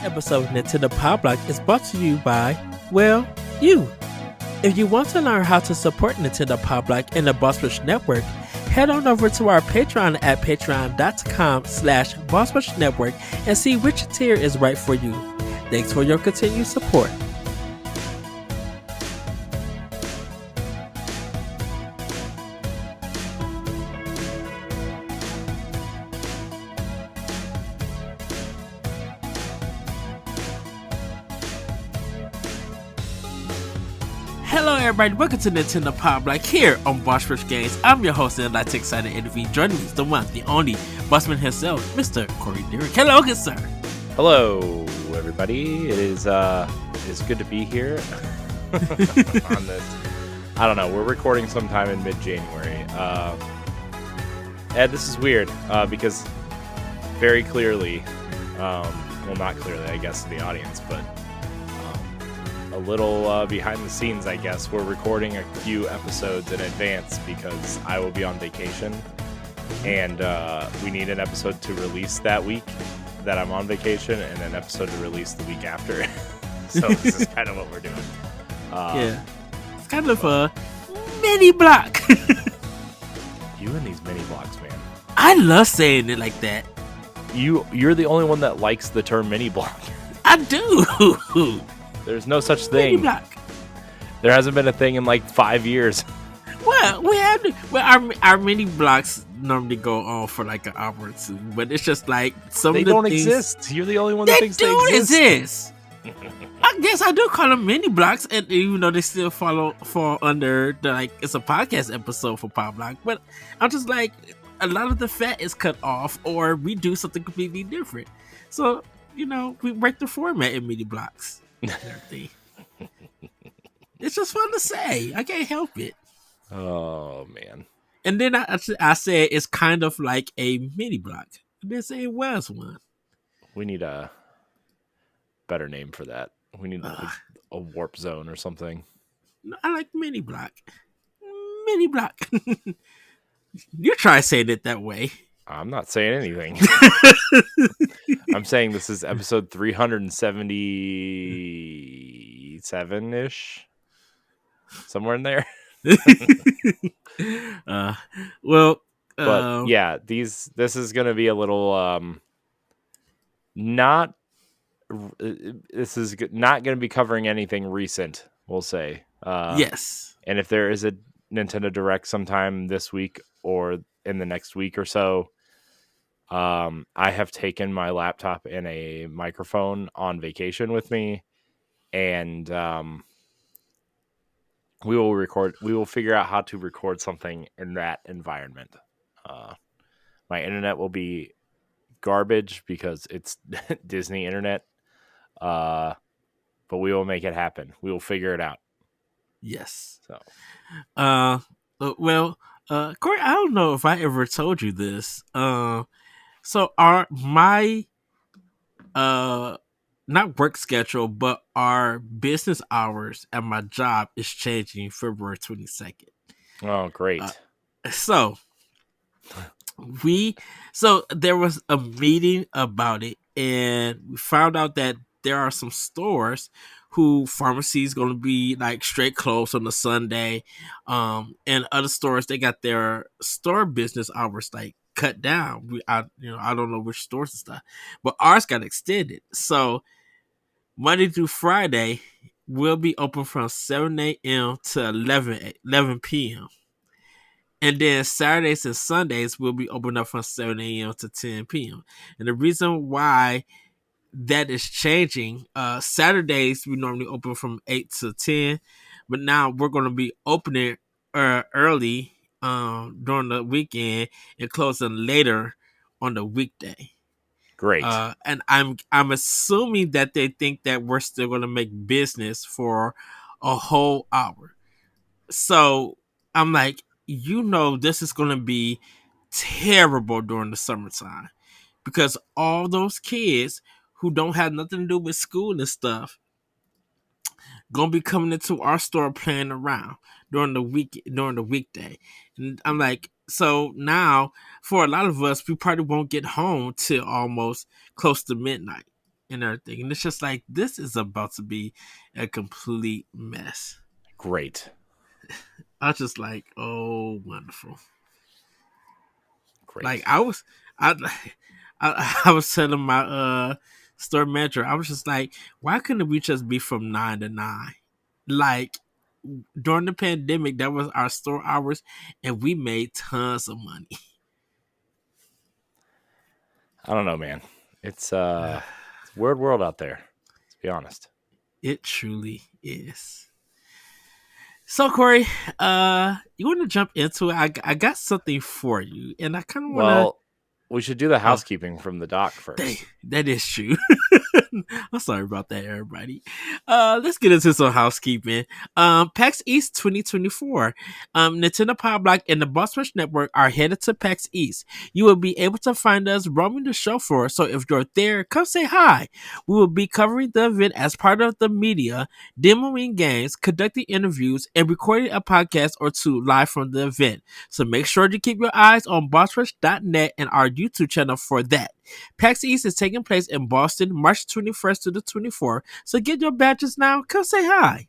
episode of Nintendo Pow Block is brought to you by, well, you. If you want to learn how to support Nintendo Pow Block and the Boss Rush Network, head on over to our Patreon at patreon.com/Boss Rush Network and see which tier is right for you. Thanks for your continued support. Hello everybody, welcome to Nintendo Pow Block here on Boss Rush Games. I'm your host and I'd excited to interview. Joining me is the one, the only Bossman himself, Mr. Corey Dirrig. Hello, good sir. Hello everybody. It is good to be here on this. I don't know, we're recording sometime in mid-January. Ed, this is weird because very clearly, well not clearly I guess to the audience, but a little behind the scenes, I guess. We're recording a few episodes in advance because I will be on vacation, and we need an episode to release that week that I'm on vacation, and an episode to release the week after. So this is kind of what we're doing. Yeah, it's kind of a mini block. You and these mini blocks, man. I love saying it like that. You're the only one that likes the term mini block. I do. There's no such thing. Mini block. There hasn't been a thing in like 5 years. Well, our mini blocks normally go on for like an hour or two, but it's just like They don't exist. You're the only one that thinks they exist. I guess I do call them mini blocks, and even though they still fall under the, like, it's a podcast episode for Pow Block, but I'm just like, a lot of the fat is cut off, or we do something completely different. So we break the format in mini blocks. It's just fun to say. I can't help it. Oh man! And then I said it's kind of like a mini block. I didn't say it was one. We need a better name for that. We need like a warp zone or something. No, I like mini block. Mini block. You try saying it that way. I'm not saying anything. I'm saying this is episode 377-ish. Somewhere in there. But yeah, this is going to be a little this is not going to be covering anything recent, we'll say. Yes. And if there is a Nintendo Direct sometime this week or in the next week or so, I have taken my laptop and a microphone on vacation with me, and we will figure out how to record something in that environment. My internet will be garbage because it's Disney internet, but we will make it happen. We will figure it out. Yes. So, Corey, I don't know if I ever told you this. So my not work schedule, but our business hours at my job is changing February 22nd. Oh, great. So there was a meeting about it, and we found out that there are some stores who pharmacy is going to be like straight closed on a Sunday, and other stores, they got their store business hours like cut down. I don't know which stores and stuff, but ours got extended. So Monday through Friday we'll be open from 7 a.m. to 11 p.m. And then Saturdays and Sundays we'll be open up from 7 a.m. to 10 p.m. And the reason why that is changing, Saturdays we normally open from 8 to 10, but now we're going to be opening early during the weekend and closing later on the weekday. Great. And I'm assuming that they think that we're still going to make business for a whole hour. So I'm like, this is going to be terrible during the summertime, because all those kids who don't have nothing to do with school and stuff gonna be coming into our store playing around during the weekday. And I'm like, so now for a lot of us, we probably won't get home till almost close to midnight. and everything. And it's just like, this is about to be a complete mess. Great. I was just like, oh, wonderful. Like Great. I, I was telling my store manager, I was just like, why couldn't we just be from 9 to 9? Like during the pandemic, that was our store hours, and we made tons of money. I don't know, man. It's a weird world out there. Let's be honest. It truly is. So Corey, you want to jump into it? I got something for you, and I kind of want to. Well, we should do the Oh, housekeeping from the dock first. that is true. I'm sorry about that, everybody. Let's get into some housekeeping. PAX East 2024. Nintendo Pow Block and the Boss Rush Network are headed to PAX East. You will be able to find us roaming the show floor, so if you're there, come say hi. We will be covering the event as part of the media, demoing games, conducting interviews, and recording a podcast or two live from the event. So make sure to keep your eyes on bossrush.net and our YouTube channel for that. PAX East is taking place in Boston, March 21st to the 24th. So get your badges now. Come say hi.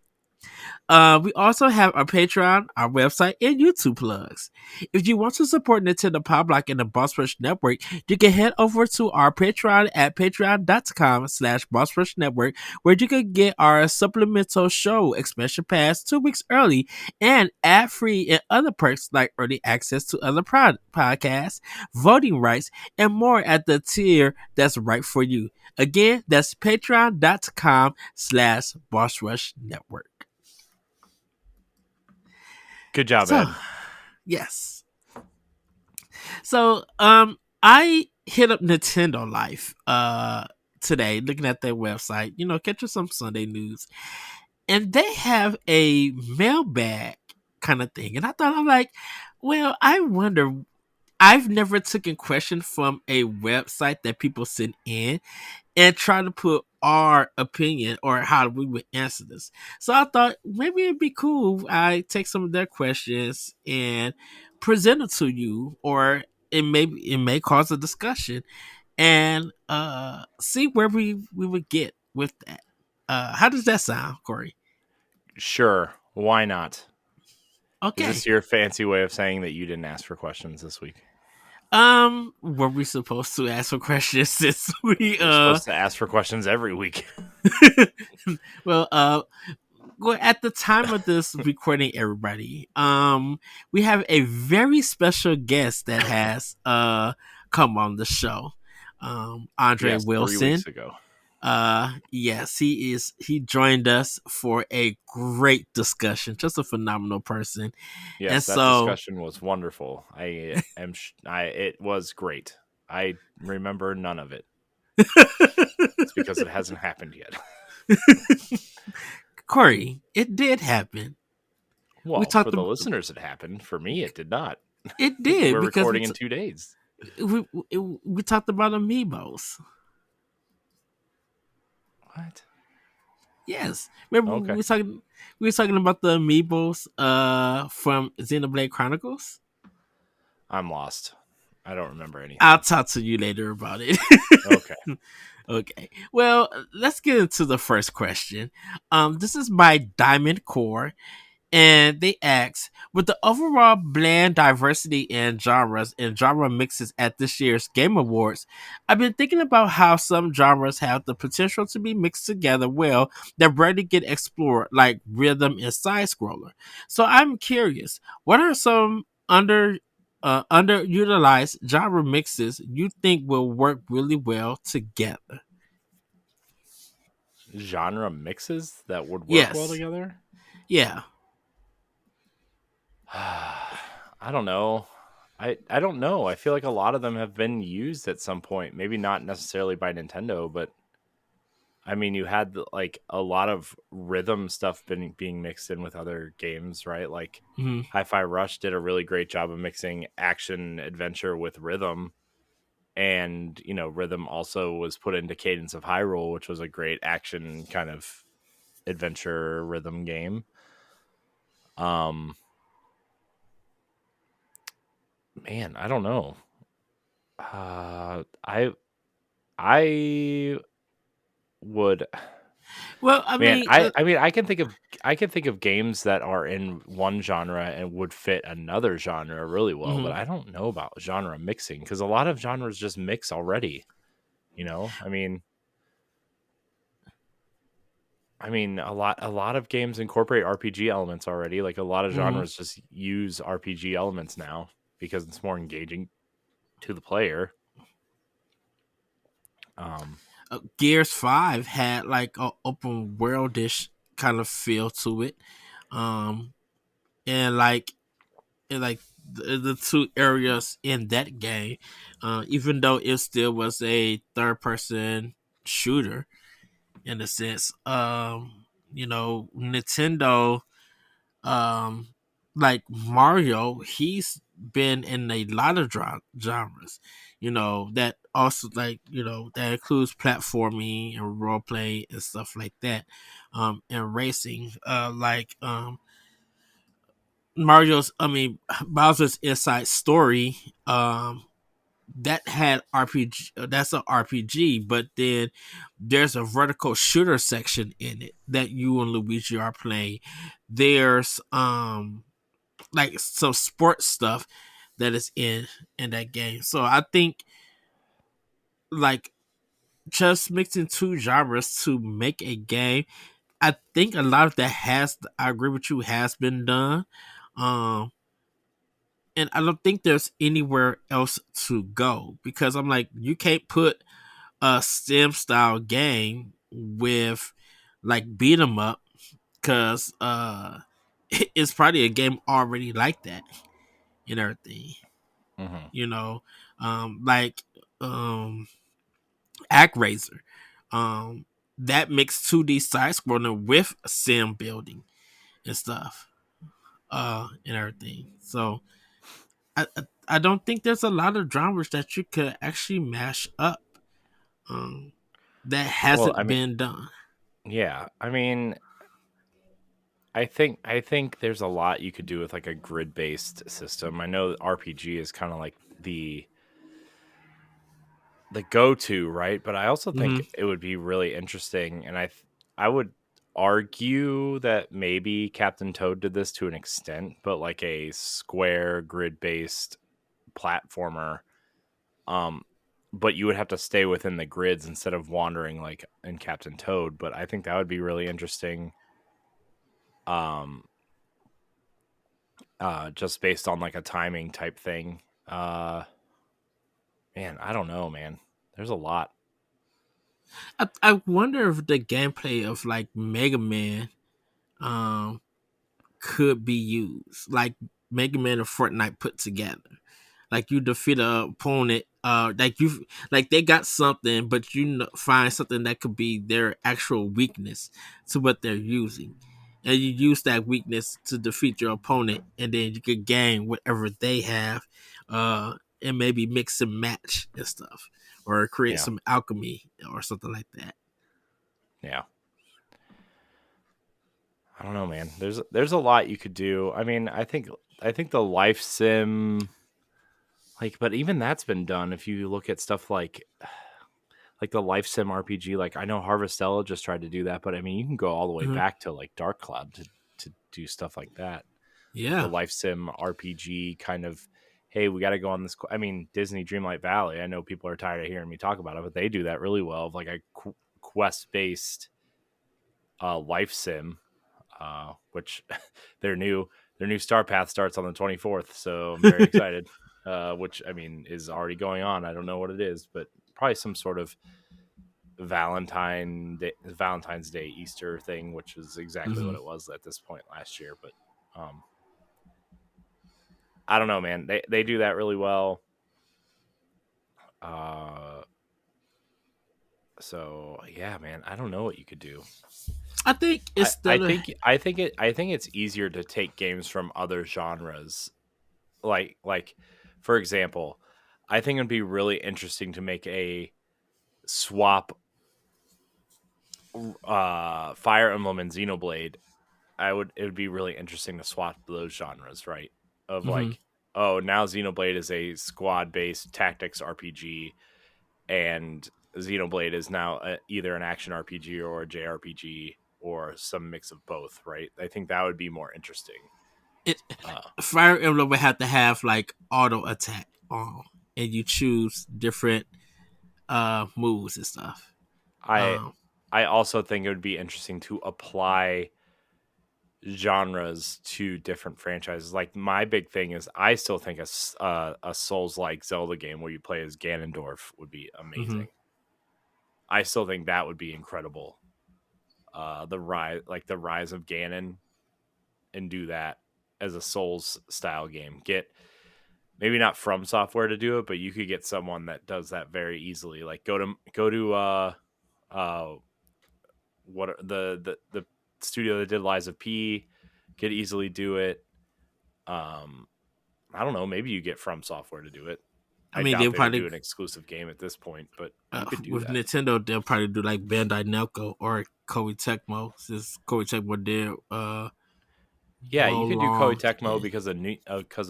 We also have our Patreon, our website, and YouTube plugs. If you want to support Nintendo Pow Block and the Boss Rush Network, you can head over to our Patreon at patreon.com/Boss Rush Network, where you can get our supplemental show expansion pass 2 weeks early and ad-free and other perks like early access to other podcasts, voting rights, and more at the tier that's right for you. Again, that's patreon.com/Boss Rush Network. Good job, So, Ed. yes. So, I hit up Nintendo Life today, looking at their website, catching some Sunday news, and they have a mailbag kind of thing. And I thought, I'm like, well, I wonder. I've never taken question from a website that people send in and try to put our opinion or how we would answer this. So I thought maybe it'd be cool if I take some of their questions and present it to you, or it may cause a discussion and see where we would get with that. How does that sound, Corey? Sure. Why not? Is Okay. this your fancy way of saying that you didn't ask for questions this week? Were we supposed to ask for questions since we We're supposed to ask for questions every week. well well, at the time of this recording, everybody, we have a very special guest that has come on the show. Andre Yes, 3 weeks Wilson. ago. Yes, he joined us for a great discussion. Just a phenomenal person. And Yes, that so discussion was wonderful. It was great. I remember none of it. It's because it hasn't happened yet. Corey, it did happen. We Well, for talked the about listeners, it happened. For me, it did not. it did We're because recording in 2 days. we talked about amiibos. What? Yes. Remember Okay. we were talking about the amiibos from Xenoblade Chronicles? I'm lost. I don't remember I'll anything. talk to you later about it. Okay. Okay. Well, let's get into the first question. This is by Diamond Core, and they ask, with the overall bland diversity in genres and genre mixes at this year's Game Awards, I've been thinking about how some genres have the potential to be mixed together well that rarely get explored, like rhythm and side scroller. So I'm curious, what are some underutilized genre mixes you think will work really well together? Genre mixes that would work well Yes. together? Yeah. I don't know. I don't know. I feel like a lot of them have been used at some point. Maybe not necessarily by Nintendo, but I mean, you had like a lot of rhythm stuff being mixed in with other games, right? Like Mhm. Hi-Fi Rush did a really great job of mixing action adventure with rhythm, and rhythm also was put into Cadence of Hyrule, which was a great action kind of adventure rhythm game. Um, man, I don't know. I I would Well, I man, mean, I mean, I can think of games that are in one genre and would fit another genre really well, but mhm. I don't know about genre mixing because a lot of genres just mix already, you know? I mean, a lot of games incorporate RPG elements already. Like a lot of Mhm. genres just use RPG elements now because it's more engaging to the player. Um, Gears 5 had like a open worldish kind of feel to it. Um and like the two areas in that game, even though it still was a third person shooter in a sense, Nintendo, um like Mario, he's been in a lot of genres, that also, like, that includes platforming and role play and stuff like that, and racing, Mario's I mean Bowser's Inside Story, that had RPG. That's an RPG, but then there's a vertical shooter section in it that you and Luigi are playing. There's like some sports stuff that is in that game. So I think, like, just mixing two genres to make a game, I think a lot of that I agree with you, has been done. Um and I don't think there's anywhere else to go, because I'm like, you can't put a sim style game with like beat 'em up, because it's probably a game already like that and everything, mhm. you know, like um ActRaiser, um that mixed 2D side scrolling with sim building and stuff, and everything. So I don't think there's a lot of genres that you could actually mash up, um that Well, hasn't been done. yeah. I think there's a lot you could do with like a grid based system. I know RPG is kind of like the go to, right? But I also think Hmm. it would be really interesting, and I would argue that maybe Captain Toad did this to an extent, but like a square grid based platformer. Um, but you would have to stay within the grids instead of wandering like in Captain Toad. But I think that would be really interesting. Um, just based on like a timing type thing. Uh, man, I don't know, man. There's a lot. I wonder if the gameplay of like Mega Man um could be used, like Mega Man and Fortnite put together. Like, you defeat a opponent, like they got something, but find something that could be their actual weakness to what they're using, and you use that weakness to defeat your opponent, and then you could gain whatever they have, and maybe mix and match and stuff, or create Yeah, some alchemy or something like that. yeah. I don't know, man. There's a lot you could do. I think the life sim, like, but even that's been done. If you look at stuff like the life sim RPG, like I know Harvestella just tried to do that, but I mean you can go all the way Mhm. back to like Dark Cloud to do stuff like that. The Yeah. life sim RPG kind of, hey, we got to go on this. I mean Disney Dreamlight Valley. I know people are tired of hearing me talk about it, but they do that really well. Of like a quest based life sim, which their new Star Path starts on the 24th, so I'm very excited. Which I mean is already going on. I don't know what it is, but probably some sort of Valentine's Day Easter thing, which is exactly what Hmm. it was at this point last year. But um, I don't know, man. They do that really well. Uh, so yeah, man. I don't know what you could do. I think instead of I think it's easier to take games from other genres. Like for example, I think it'd be really interesting to make a swap Fire Emblem and Xenoblade. It would be really interesting to swap those genres, right? Of hmm like, oh, now Xenoblade is a squad based tactics RPG, and Xenoblade is now either an action RPG or a JRPG or some mix of both, right? I think that would be more interesting. It Uh, Fire Emblem would have to have like auto attack on, and you choose different moves and stuff. I Um, I also think it would be interesting to apply genres to different franchises. Like my big thing is I still think a Souls like Zelda game where you play as Ganondorf would be mm-hmm. amazing. I still think that would be incredible. The rise of Ganon, and do that as a Souls style game. Get maybe not From Software to do it, but you could get someone that does that very easily. Like go to uh what are the studio that did Lies of P could easily do it. Um, I don't know. Maybe you get From Software to do it. I I mean, doubt they'll they would probably do an exclusive game at this point, but you could do with that. Nintendo, they'll probably do like Bandai Namco or Koei Tecmo, since Koei Tecmo did Yeah, you could do Koei Long. Tecmo And, because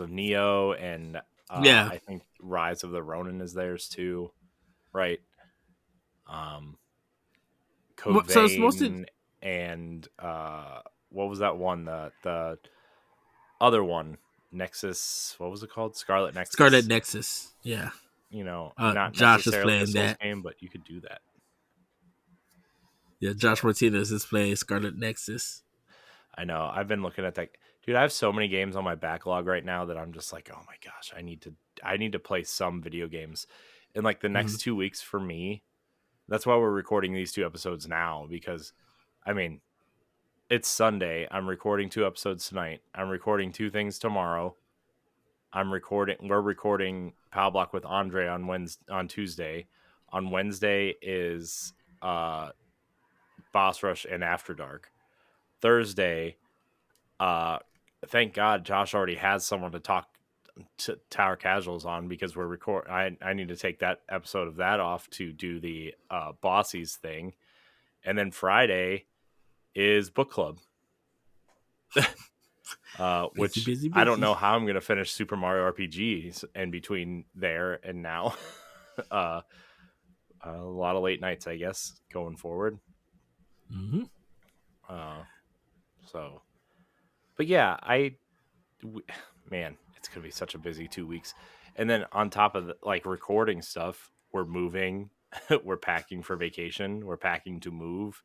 of Neo, and yeah, I think Rise of the Ronin is theirs too, right? Um, Code so it's mostly Vein and what was that one? The other one, Nexus. What was it called? Scarlet Scarlet Nexus. Nexus. Yeah, Not Josh is necessarily a playing Souls that. game, but you could do that. Yeah, Josh So Martinez is playing Scarlet Nexus. I know I've been looking at that. Dude, I have so many games on my backlog right now that I'm just like, oh my gosh, I need to play some video games. In like the Mm-hmm. next 2 weeks for me, that's why we're recording these 2 episodes now, because I mean, it's Sunday. I'm recording 2 episodes tonight. I'm recording two things tomorrow. We're recording Pow Block with Andre on Tuesday. On Wednesday is Boss Rush and After Dark. Thursday, uh thank God Josh already has someone to talk to Tower Casuals on, because I need to take that episode of that off to do the Bossies thing. And then Friday is book club, Busy, which busy, I don't busy. know how I'm going to finish Super Mario RPGs in between there and now. uh, a lot of late nights, I guess, going forward. Mm-hmm. Uh, so, but yeah, man, it's going to be such a busy 2 weeks. And then on top of like recording stuff, we're moving, we're packing for vacation, we're packing to move.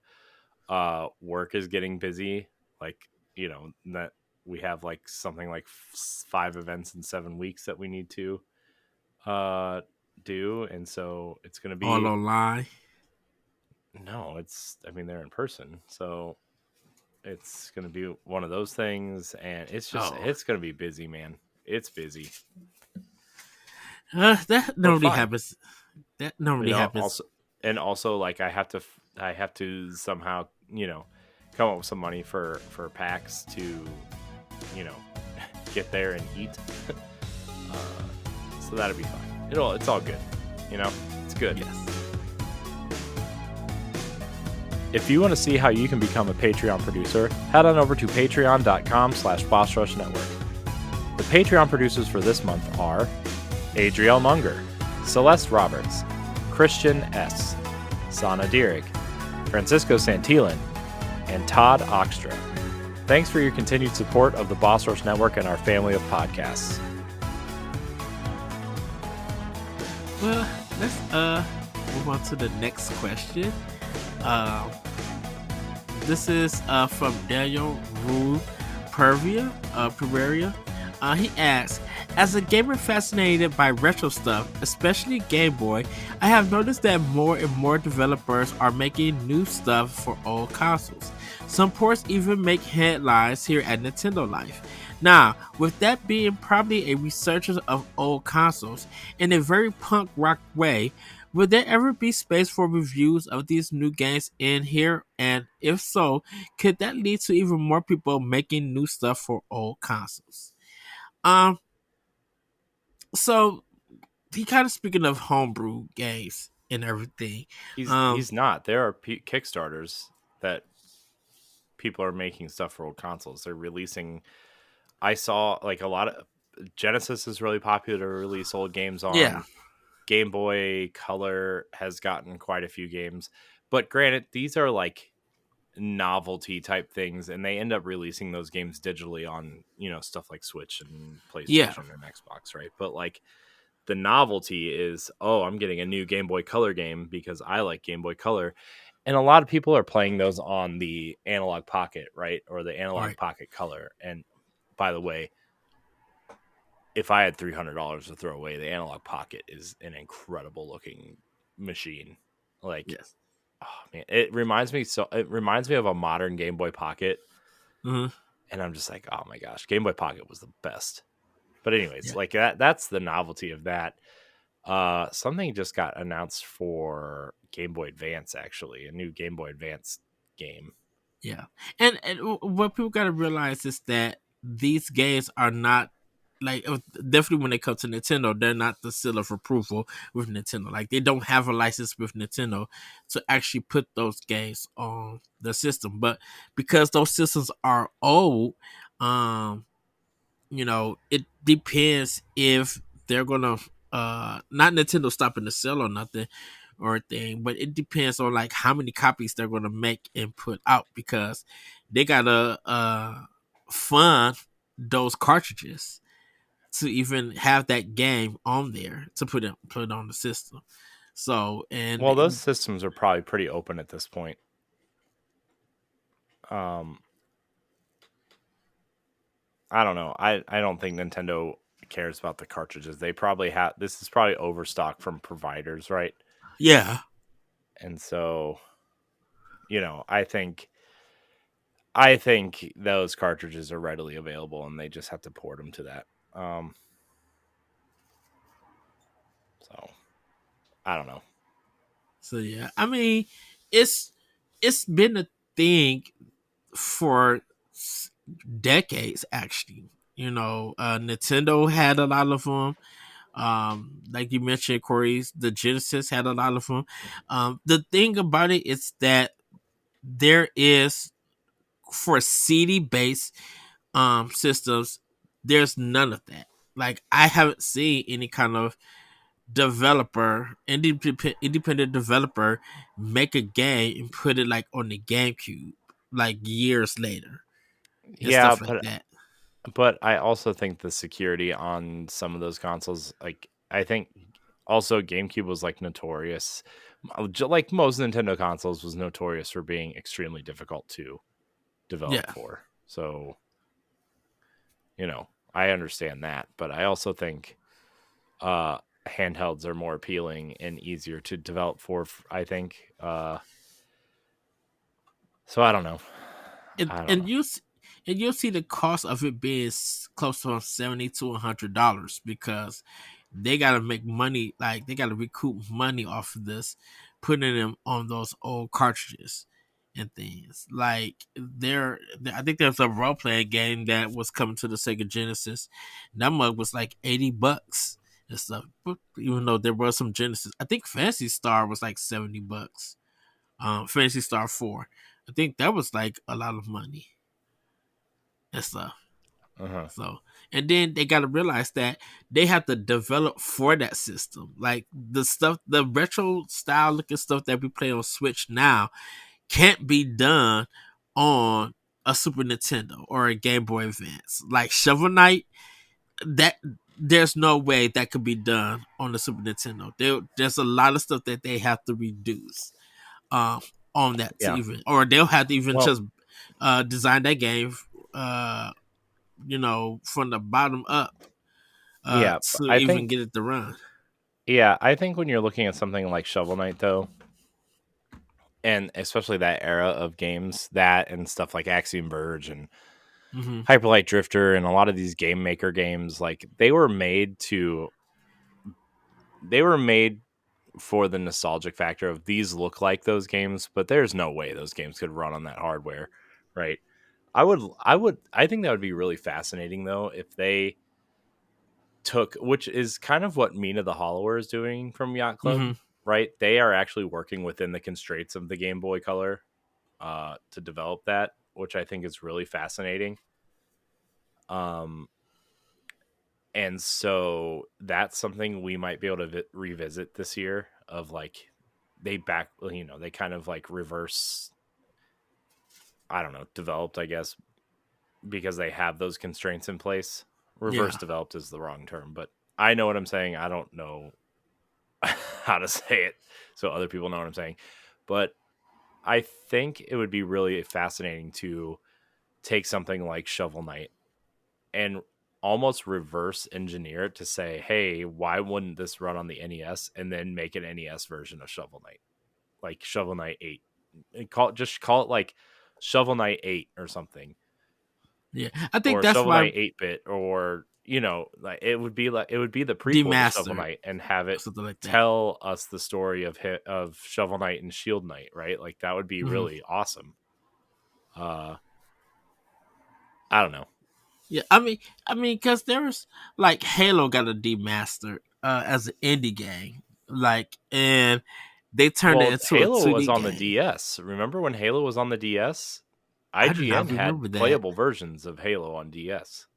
Work is getting busy. Like, that we have like something like 5 events in 7 weeks that we need to do, and so it's going to All be online. no, I mean, they're in person, so it's going to be one of those things, and Oh, it's going to be busy, man. It's busy, that but normally fine. happens. That normally happens. Also like I have to somehow, come up with some money for PAX to, you know get there and eat. So that'll be fine. It's all good, it's good. Yes. If you want to see how you can become a Patreon producer, head on over to patreon.com/BossRushNetwork. The Patreon producers for this month are Adriel Munger, Celeste Roberts, Christian S., Sana Dirrig, Francisco Santillan, and Todd Oxtra. Thanks for your continued support of the Boss Rush Network and our family of podcasts. Well, let's move on to the next question. This is from Daniel Rue Perveria. He asks, as a gamer fascinated by retro stuff, especially Game Boy, I have noticed that more and more developers are making new stuff for old consoles. Some ports even make headlines here at Nintendo Life. Now, with that being probably a resurgence of old consoles in a very punk rock way, will there ever be space for reviews of these new games in here? And if so, could that lead to even more people making new stuff for old consoles? Um, so he kind of speaking of homebrew games and everything. He's not. There are Kickstarters that people are making stuff for old consoles. They're releasing. I saw like a lot of Genesis is really popular to release old games Yeah, on. Game Boy Color has gotten quite a few games, but granted, these are like novelty type things, and they end up releasing those games digitally on stuff like Switch and Yeah, PlayStation and Xbox, right? But like the novelty is, oh, I'm getting a new Game Boy Color game because I like Game Boy Color. And a lot of people are playing those on the Analog Pocket, right? Or the Analog right. Pocket Color. And by the way, if I had $300 to throw away, the Analog Pocket is an incredible looking machine. Like, Yes. oh man, it reminds me of a modern Game Boy Pocket. Hmm. And I'm just like, oh my gosh, Game Boy Pocket was the best. But anyways, Yeah. like that's the novelty of that. Something just got announced for Game Boy Advance, actually, a new Game Boy Advance game. Yeah. And what people got to realize is that these games are not like definitely when they come to Nintendo, they're not the seal of approval with Nintendo. Like they don't have a license with Nintendo to actually put those games on the system. But because those systems are old, um, it depends if they're gonna not Nintendo stopping the sale or nothing or thing, but it depends on like how many copies they're gonna make and put out because they gotta fund those cartridges to even have that game on there to put it on the system. So Well, those and systems are probably pretty open at this point. Um, I don't know. I don't think Nintendo cares about the cartridges. They probably have this is probably overstock from providers, right? yeah. And so, I think those cartridges are readily available, and they just have to port them to that. So I don't know. So yeah, I mean, it's it's been a thing for decades actually. Nintendo had a lot of them. Like you mentioned, Corey, the Genesis had a lot of them. The thing about it is that there is for CD based systems, there's none of that. Like I haven't seen any kind of independent developer make a game and put it like on the GameCube like years later and Yeah, stuff like but that. I also think the security on some of those consoles, like I think also GameCube was like notorious, like most Nintendo consoles, was notorious for being extremely difficult to develop Yeah. for. So I understand that, but I also think uh, handhelds are more appealing and easier to develop for. I think. So I don't know. and I don't and know. you s- and you'll see the cost of it being close to $70 to $100 because they gotta make money, like they gotta recoup money off of this, putting them on those old cartridges and things. Like I think there's a role playing game that was coming to the Sega Genesis. That mug was like $80 and stuff. But even though there was some Genesis, I think Fantasy Star was like $70. Fantasy Star 4. I think that was like a lot of money and stuff. Uh-huh. So, and then they got to realize that they have to develop for that system. Like the stuff, the retro style looking stuff that we play on Switch now can't be done on a Super Nintendo or a Game Boy Advance. Like Shovel Knight, that there's no way that could be done on the Super Nintendo. There's a lot of stuff that they have to reduce um, on that to Yeah. even, or they'll have to even Well, just design that game, uh, from the bottom up yeah. to I even think. get it to run. Yeah, I think when you're looking at something like Shovel Knight, though, and especially that era of games, that and stuff like Axiom Verge and Hmm. Hyperlight Drifter and a lot of these game maker games, like they were made for the nostalgic factor of these look like those games, but there's no way those games could run on that hardware, right? I think that would be really fascinating though if they took, which is kind of what Mina the Hollower is doing from Yacht Club, Hmm. right? They are actually working within the constraints of the Game Boy Color to develop that, which I think is really fascinating. Um, And so that's something we might be able to revisit this year of like they kind of like reverse, I don't know, developed, I guess, because they have those constraints in place. Reverse Yeah. developed is the wrong term, but I know what I'm saying. I don't know how to say it so other people know what I'm saying. But I think it would be really fascinating to take something like Shovel Knight and almost reverse engineer it to say, hey, why wouldn't this run on the NES, and then make an NES version of Shovel Knight, like Shovel Knight 8. And call it like Shovel Knight 8 or something, Yeah. I think or that's Shovel why Knight 8-bit, or like it would be the prequel to Shovel demastered Knight, and have it something like that. tell us the story of Shovel Knight and Shield Knight, right? Like that would be Hmm. really awesome. Uh I don't know. Yeah, I mean, because there was like Halo got a demastered as an indie game, like, and they turned it Well, into a Halo was 2D on the game. DS. Remember when Halo was on the DS? I do not IGN had remember that. playable versions of Halo on DS.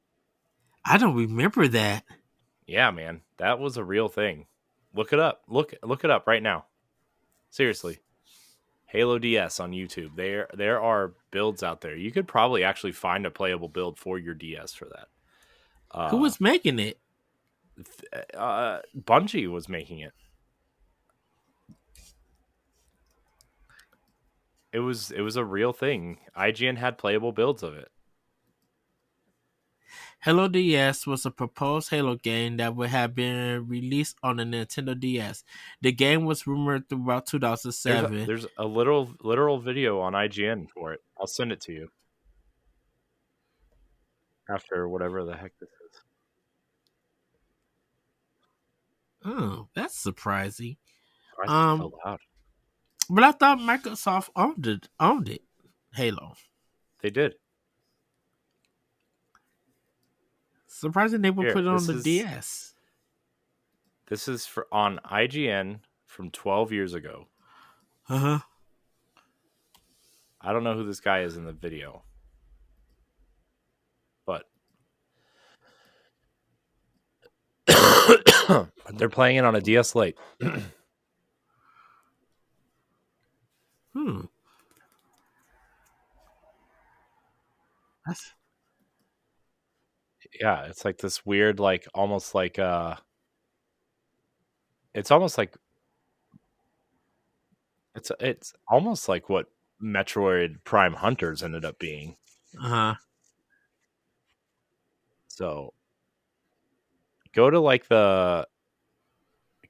I don't remember that. Yeah, man, that was a real thing. Look it up. Look it up right now. Seriously. Halo DS on YouTube. There are builds out there. You could probably actually find a playable build for your DS for that. Who Uh was making it? Bungie was making it. It was a real thing. IGN had playable builds of it. Halo DS was a proposed Halo game that would have been released on the Nintendo DS. The game was rumored throughout There's a 2007. there's a literal video on IGN for it. I'll send it to you after whatever the heck this is. Oh, that's surprising. Why is it so Um, loud? but I thought Microsoft owned it. Halo. They did. Surprising they would Here, put it on the DS. this is for on IGN from 12 years ago. Uh huh. I don't know who this guy is in the video, but they're playing it on a DS Lite. Hmm. That's Yeah, it's like this weird, like almost like it's almost like it's almost like what Metroid Prime Hunters ended up being. uh huh. So go to like the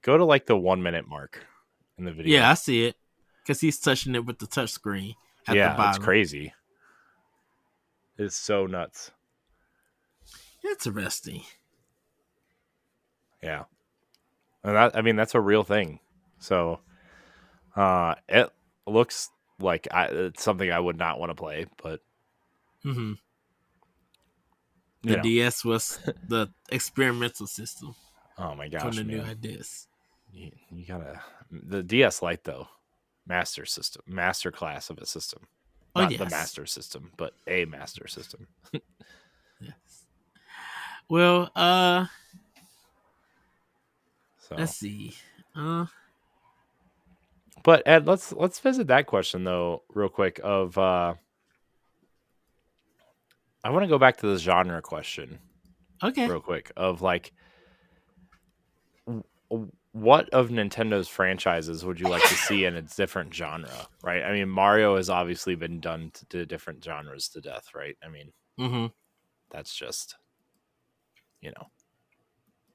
go to like the 1 minute mark in the Yeah, I video. see it. Because he's touching it with the touch screen at the Yeah, it's bottom. crazy. It's so nuts. Interesting. Yeah. And that's a real thing. So it looks like it's something I would not want to play, but Hmm. you The know. DS was the experimental system Oh my from gosh, the new man. ideas. You gotta the DS Lite though, master class of a system. Oh, Not the yes. master system, but a master system. Yes. Well, let's So, see. Uh, but Ed, let's visit that question though, real quick. Of I want to go back to the genre question, okay. real quick. Of like, what of Nintendo's franchises would you like to see in a different genre? Right? I mean, Mario has obviously been done to different genres to death. Right? I mean, Mm-hmm. that's just you know,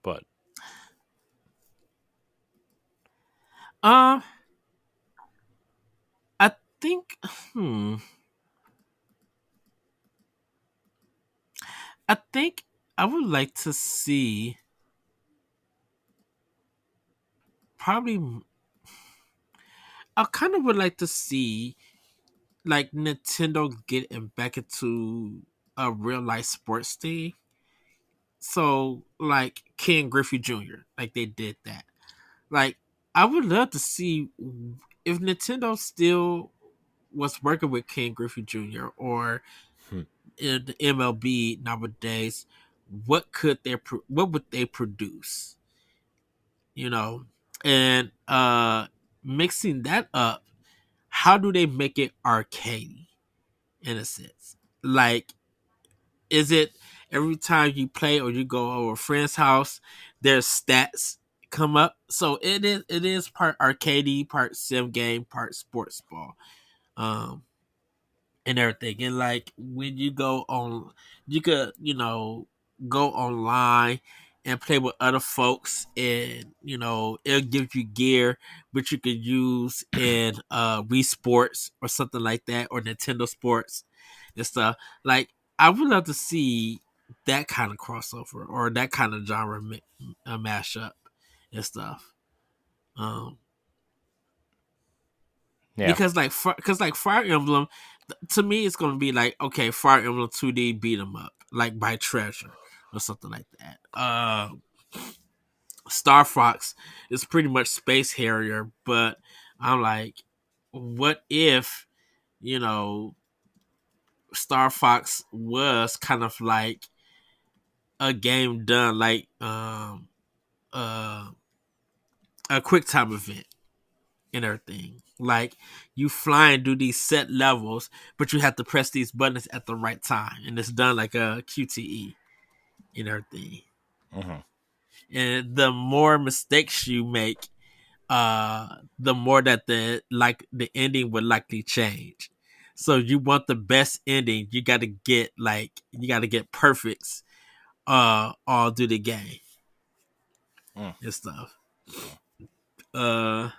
but Um, I think. Hmm. I think I would like to see probably. I kind of would like to see like Nintendo getting back into a real life sports thing. So like Ken Griffey Jr. Like they did that. Like I would love to see if Nintendo still was working with Ken Griffey Jr. or hmm, in the MLB nowadays. what would they produce, you know, and mixing that up, how do they make it arcade in a sense? Like, is it every time you play or you go over a friend's house, their stats come up? So it is part arcadey, part sim game, part sports ball. Um, and everything. And like when you go on, you could go online and play with other folks, and it'll give you gear which you could use in Wii Sports or something like that, or Nintendo Sports and stuff. Like, I would love to see that kind of crossover or that kind of genre mashup and stuff. Um, Yeah. because like Fire Emblem, to me it's gonna be like, okay, Fire Emblem 2D beat 'em up, like by Treasure or something like that. Star Fox is pretty much Space Harrier, but I'm like, what if you know Star Fox was kind of like a game done like uh a quick time event and everything. Like, you fly and do these set levels, but you have to press these buttons at the right time, and it's done like a QTE and everything. Mm-hmm. And the more mistakes you make, the more that the ending would likely change. So you want the best ending, you gotta get perfects all through the game Mm. and stuff. Uh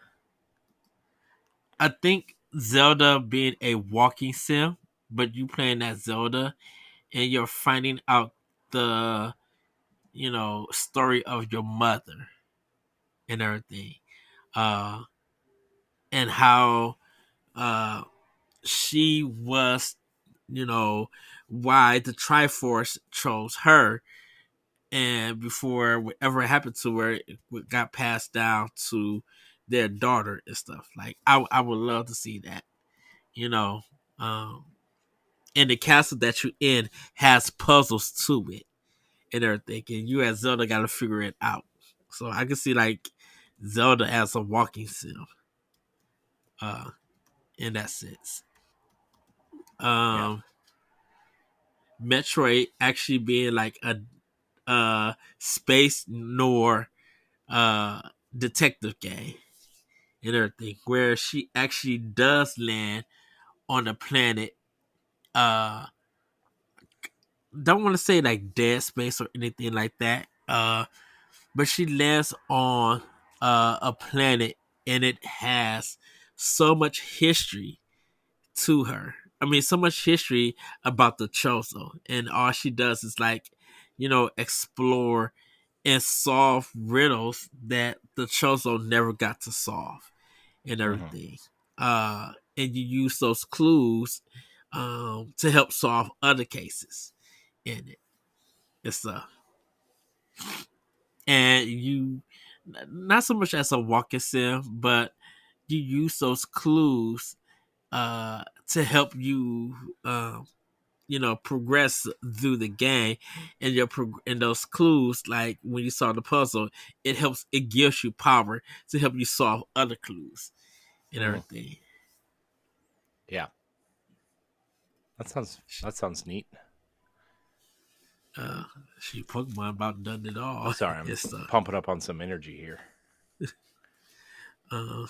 I think Zelda being a walking sim, but you playing that Zelda and you're finding out the story of your mother and everything, uh, and how uh she was, why the Triforce chose her, and before whatever happened to her, it got passed down to their daughter and stuff. Like, I would love to see that, you know. Um, and the castle that you're in has puzzles to it and everything, and you as Zelda got to figure it out. So I can see like Zelda as a walking sim, uh, in that sense. Yeah. Um, Metroid actually being like a space noir uh detective game and everything, where she actually does land on a planet. Uh, don't want to say like Dead Space or anything like that. But she lands on a planet, and it has so much history to her. I mean, so much history about the Chozo, and all she does is like, explore and solve riddles that the Chozo never got to solve and Mm-hmm. everything. And you use those clues to help solve other cases in it and stuff. And you, not so much as a walking sim, but you use those clues to help you progress through the game. And and those clues, like when you solve the puzzle, it gives you power to help you solve other clues and Mm. everything. Yeah. That sounds neat. uh she Pokemon about done it all. Sorry, I'm It's pumping up on some energy here. uh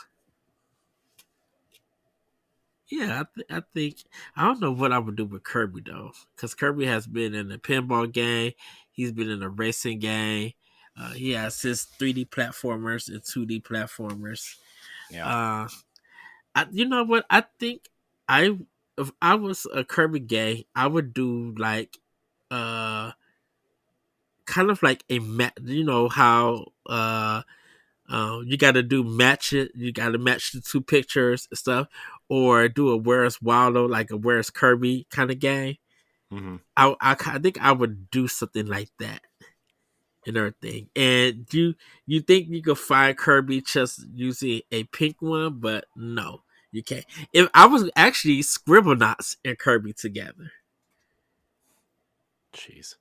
Yeah, I think I don't know what I would do with Kirby though, because Kirby has been in a pinball game, he's been in a racing game, he has his 3D platformers and 2D platformers. Yeah. Uh, you know what? I think I if I was a Kirby game, I would do like uh kind of like a you know how you got to do match it. You got to match the two pictures and stuff, or do a Where's Waldo, like a Where's Kirby kind of game. Mm-hmm. I think I would do something like that and everything. And you think you could find Kirby just using a pink one, but no, you can't. If I was actually Scribblenauts and Kirby together, Jeez.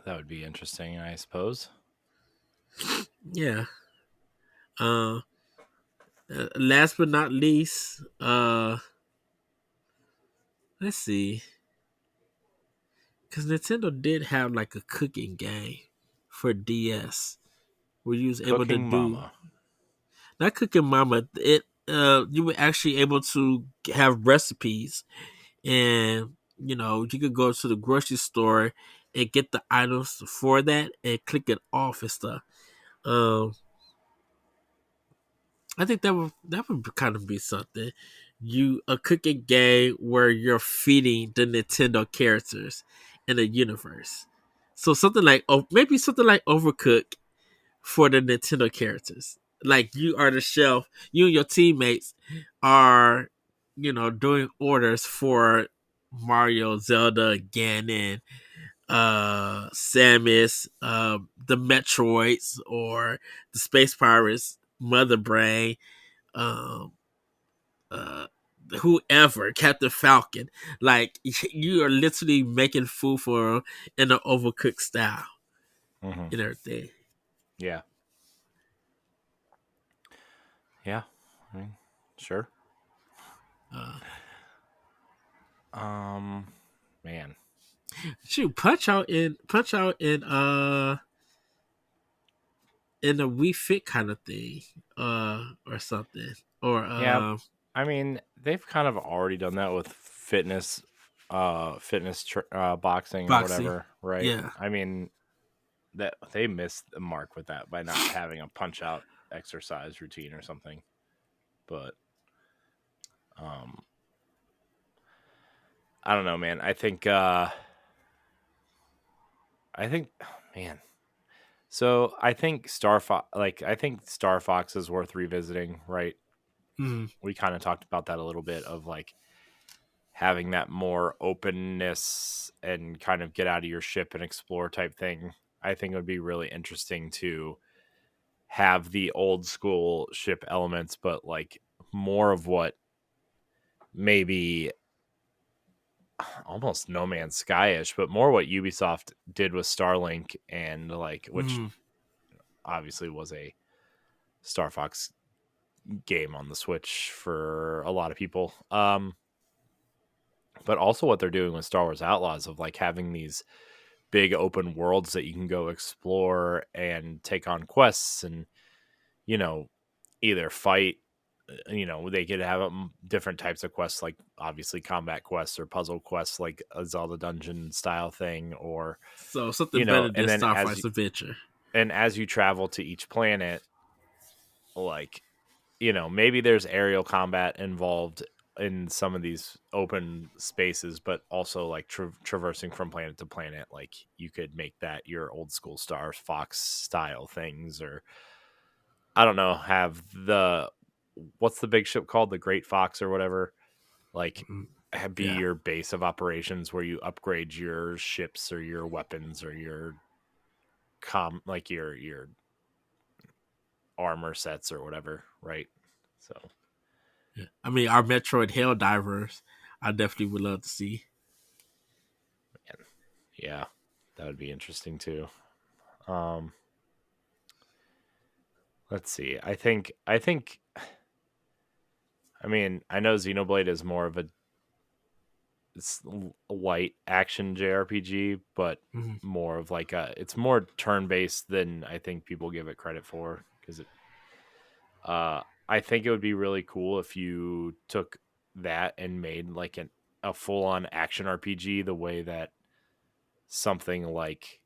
That would be interesting, I suppose. Yeah. Uh, Last but not least, let's see, because Nintendo did have like a cooking game for DS where you was able to Cooking do Mama. not cooking mama. It you were actually able to have recipes, and you could go to the grocery store and get the items for that and click it off and stuff. Um, I think that would kind of be something. You a cooking game where you're feeding the Nintendo characters in the universe. So something like maybe something like Overcook for the Nintendo characters. Like you are the chef, you and your teammates are, doing orders for Mario, Zelda, Ganon, Samus, the Metroids, or the Space Pirates, Mother Brain, um, uh, whoever, Captain Falcon. Like you are literally making food for them in an overcooked style Hmm. and everything. Yeah. Yeah. I mean, sure. Uh, Um, man. Shoot, Punch Out in a We Fit kind of thing, or something, or Yeah. I mean, they've kind of already done that with boxing or boxing. whatever, right? Yeah. I mean, that they missed the mark with that by not having a punch out exercise routine or something. But um, I don't know, man. I think, man. So I think Star Fox is worth revisiting, right? Mm-hmm. We kind of talked about that a little bit of like having that more openness and kind of get out of your ship and explore type thing. I think it would be really interesting to have the old school ship elements, but like more of what maybe almost No Man's Sky-ish, but more what Ubisoft did with Starlink and like which Mm-hmm. obviously was a Star Fox game on the Switch for a lot of people. But also what they're doing with Star Wars Outlaws of like having these big open worlds that you can go explore and take on quests and you know either fight they could have different types of quests like obviously combat quests or puzzle quests like a Zelda dungeon style thing or So something better and than then Star Fox Adventure. as you travel to each planet like maybe there's aerial combat involved in some of these open spaces, but also like traversing from planet to planet. Like you could make that your old school Star Fox style things, or I don't know, have the what's the big ship called, the Great Fox or whatever, like Mm-hmm. be Yeah. your base of operations where you upgrade your ships or your weapons or your like your armor sets or whatever, right? So Yeah. I mean, our Metroid Hell Divers, I definitely would love to see. yeah, that would be interesting too. Um, let's see. I mean, I know Xenoblade is more of a light action JRPG, but Mm-hmm. more of like it's more turn based than I think people give it credit for because I think it would be really cool if you took that and made like a full on action RPG the way that something like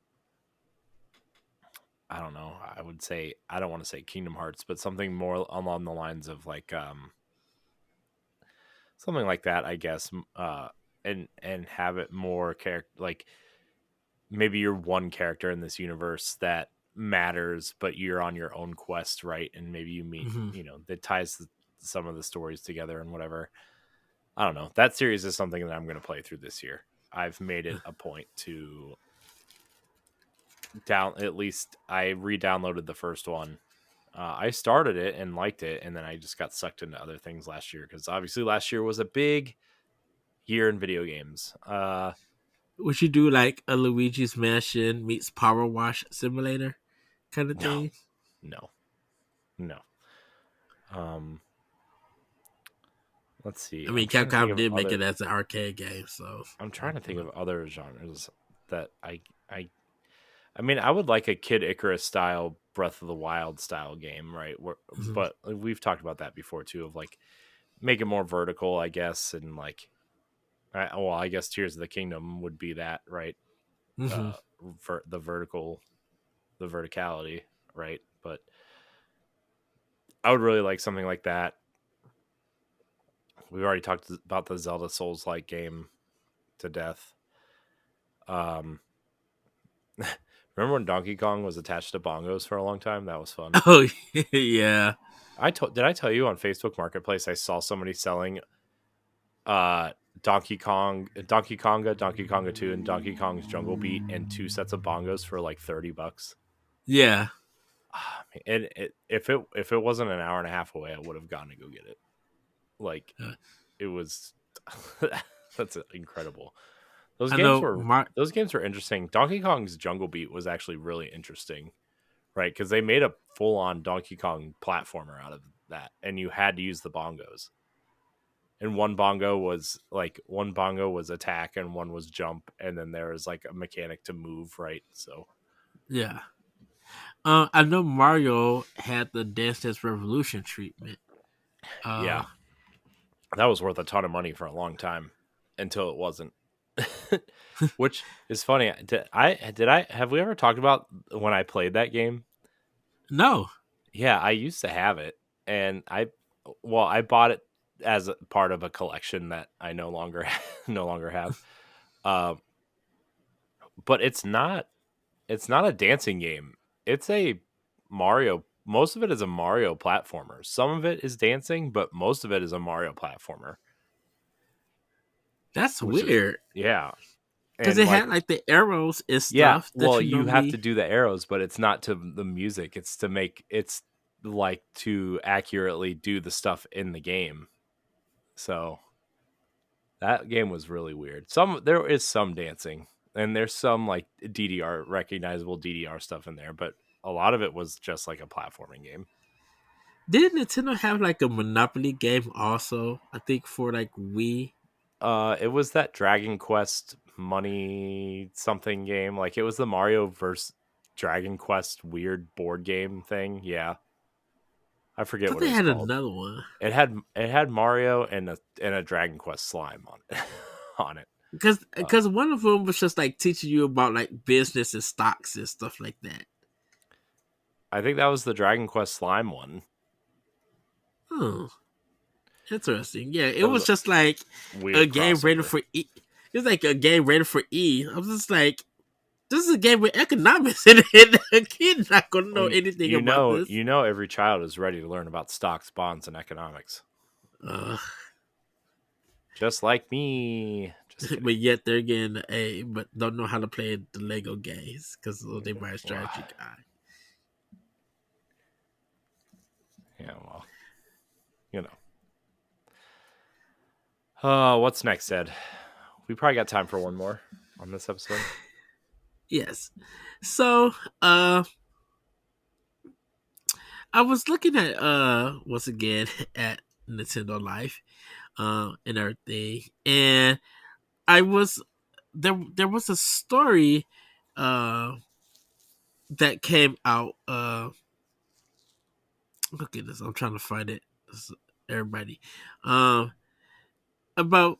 I don't know. I would say I don't want to say Kingdom Hearts, but something more along the lines of like something like that, I guess. And have it more character like maybe you're one character in this universe that matters, but you're on your own quest, right? And maybe you meet, Mm-hmm. that ties some of the stories together and whatever. I don't know. That series is something that I'm going to play through this year. I've made it a point to at least I re-downloaded the first one. I started it and liked it, and then I just got sucked into other things last year because obviously last year was a big year in video games. Would you do like a Luigi's Mansion meets Power Wash Simulator kind of No, thing? no, no. Um, let's see. I I'm mean, trying to think Capcom of did make other. it as an arcade game, so I'm trying to think of other genres that I I mean, I would like a Kid Icarus style Breath of the Wild style game, right? Mhm. But we've talked about that before too, of like make it more vertical, I guess, and like, well, I guess Tears of the Kingdom would be that, right? Mhm. Uh, for the the verticality, right? But I would really like something like that. We've already talked about the Zelda Souls like game to death. Um, remember when Donkey Kong was attached to bongos for a long time? That was fun. Oh yeah, Did I tell you on Facebook Marketplace I saw somebody selling uh Donkey Konga, Donkey Konga 2 and Donkey Kong's Jungle Beat and two sets of bongos for like $30. yeah. Ah, man, and if it wasn't an hour and a half away, I would have gone to go get it. Like Uh, it was that's incredible. I know Those games were interesting. Donkey Kong's Jungle Beat was actually really interesting, right? Because they made a full on Donkey Kong platformer out of that, and you had to use the bongos. And one bongo was attack and one was jump, and then there was like a mechanic to move, right? So Yeah. I know Mario had the Dance Dance Revolution treatment. yeah, Uh, that was worth a ton of money for a long time until it wasn't. Which is funny. Did I have we ever talked about when I played that game? no. Yeah, I used to have it, and I bought it as a part of a collection that I no longer no longer have. Um, but it's not a dancing game. It's a Mario. Most of it is a Mario platformer. Some of it is dancing, but most of it is a Mario platformer. That's Which is weird yeah, because and it like had like the arrows and yeah. stuff that Well, you you have to normally. do the arrows, but it's not to the music. It's like to accurately do the stuff in the game. So that game was really weird. There is some dancing and there's some like DDR recognizable DDR stuff in there, but a lot of it was just like a platforming game. Did Nintendo have like a Monopoly game also? I think for like Wii. It was that Dragon Quest money something game. Like it was the Mario versus Dragon Quest weird board game thing. Yeah, I I forget thought what it they was had called. another one It had Mario and a Dragon Quest slime on it on it. because Uh, one of them was just like teaching you about like business and stocks and stuff like that. I think that was the Dragon Quest slime one. Oh, interesting. Yeah, it That was was a just like a weird game rated crossover. for E. It's like a game rated for E. I was just like, this is a game with economics in it. A kid not gonna Well, know anything about this. you know, every child is ready to learn about stocks, bonds, and economics. Uh, Just like me. Just kidding. but yet they're getting an A, but don't know how to play the Lego games because they buy a Wow. strategy guy. Yeah, well, you know. What's next, Ed? We probably got time for one more on this episode. Yes. So, I was looking at once again at Nintendo Life, and everything, and I was there was a story, uh, that came out. Look at this. I'm trying to find it. Everybody, um, about